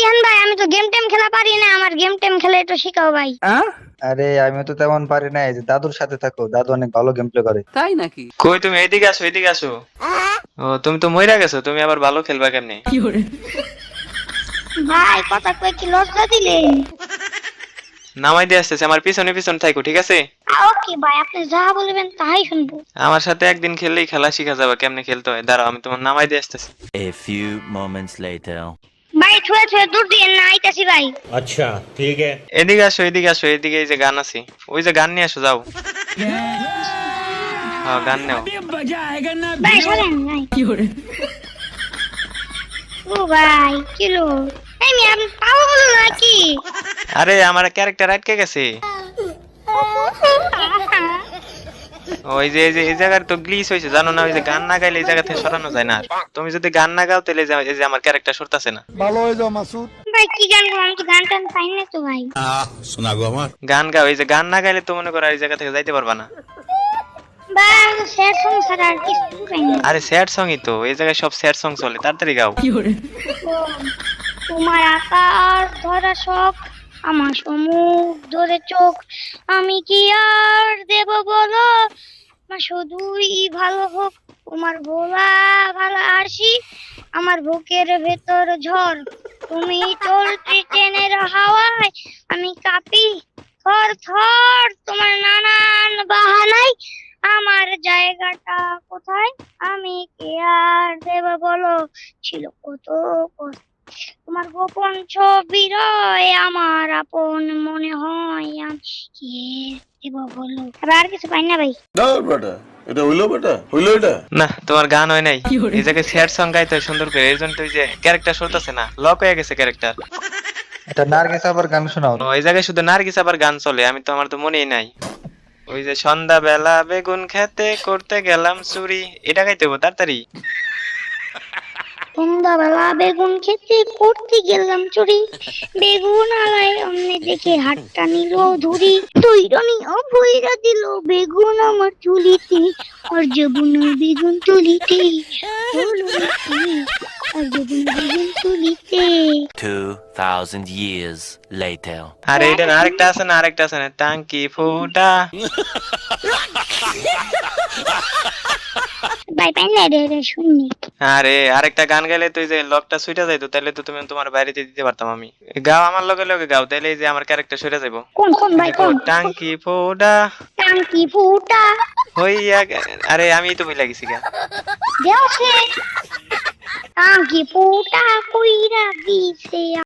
রিহান ভাই আমি তো গেম টেম খেলা পারি না, আমার গেম টেম খেলা একটু শিখাও ভাই। আরে আমি তো তেমন পারি না, এই যে দাদুর সাথে থাকো, দাদু অনেক ভালো গেম প্লে করে। তাই নাকি? কই তুমি এদিকে আসো, এদিকে আসো। ও তুমি তো মইরা গেছো, তুমি আবার ভালো খেলবা কেমনে? ভাই কথা কই কি লজ্জা দিলেন? নামাই দিয়ে আসতেছে, আমার পিছনে পিছনে থাকো, ঠিক আছে? ওকে ভাই, আপনি যা বলবেন তাই শুনবো। আমার সাথে একদিন খেললেই খেলা শিখা যাবে কেমনে খেলতে হয়। দাঁড়াও আমি তোমার নামাই দিয়ে আসতেছি। A few moments later. ভাই ছুঁয়ে ছুঁয়ে দূর দিয়ে না আইতাছি ভাই। अच्छा ठीक है। এদিকে আসো, এদিকে আসো, এদিকে এই যে গান আছে, ওই যে গান নিয়ে আসো, যাও। হ্যাঁ গান নেও। ভাই সরেন ভাই। ও ভাই কিলো এই মি আপনি পাগল নাকি? আরে আমার ক্যারেক্টার আটকে গেছে। ওই যে এই জায়গার তো গ্লিচ হয়েছে, জানো না? ওই যে গান না গাইলে এই জায়গা থেকে সরানো যায় না আর। তুমি যদি গান না গাও তাহলে এই যে আমার ক্যারেক্টার সরতাছে না। ভাই কি গান গাবো? আমি তো গান টান পাই না তো ভাই। सुना गो हमार। গান গাও, এই যে গান না গাইলে তো মনে করো আর এই জায়গা থেকে যাইতে পারবা না। ভাই স্যাড সং ছাড়া আর কিছু পাই না। আরে স্যাড সংই তো, এই জায়গায় সব স্যাড সং চলে, তাড়াতাড়ি গাও। তোমার আকার ধরা শখ, আমার সমুখ ধরে চোখ, আমি কি আর দেব বলো? আমার শুধুই ভালো হোক, তোমার ভোলা ভালো আসি, আমার বুকের ভেতর ঝড়, তুমি চলতি ট্রেনের হাওয়ায়, আমি কাঁপি থর থর, তোমার নানান বাহানায়, আমার জায়গাটা কোথায়, আমি কি আর দেব বলো? ছিল কত কষ্ট, তোমার গোপন ছবি রয় আমার আপন মনে হয়, আমি কি দেব বলো? আর কিছু পাই না ভাই। না বেটা, এটা হইলো বেটা, হইলো এটা। না তোমার গান হয় নাই, এই জায়গায় স্যাড সং গাইতে হয় সুন্দর করে, এই জন্য তো ওই যে ক্যারেক্টার সরতাছে না, লক হয়ে গেছে ক্যারেক্টার। এটা নার্গিস আবার গান শোনাও। ও এই জায়গায় শুধু নার্গিস আবার গান চলে, আমি তো আমার তো মনেই নাই। ওই যে সন্ধ্যা বেলা বেগুন খেতে করতে গেলাম চুরি, এটা গাইতে হবে তাড়াতাড়ি। সন্ধ্যাবেলা বেগুন খেতে করতে গেলাম চুরি, বেগুন আলাই অমনে দেখে হাতটা নিল ধুরি, তৈরনি ও ভইরা দিল বেগুন আমার চুলিতে, আর যেবুন বেগুন তুলিতে, আর যেবুন বেগুন তুলিতে। 2000 years later. আরে এটা আরেকটা আছে না, আরেকটা আছে না, টাঙ্কি ফুটা। ভাই পাই না রে শুনি। আরে আরেকটা গান গাইলে তুই যে লকটা সুইটা যাইতো, তাহলে তো তুমি তোমার বাইরেতে দিতে পারতাম আমি। গাও আমার লগে লগে গাও, তাহলে এই যে আমার ক্যারেক্টার সইরা যাইবো। কোন কোন ভাই কোন? টাঙ্কি ফুটা টাঙ্কি ফুটা হইয়া আরে আমি তো ভুলে গেছি গা। দেওছে, টাঙ্কি ফুটা কইরা দিছে।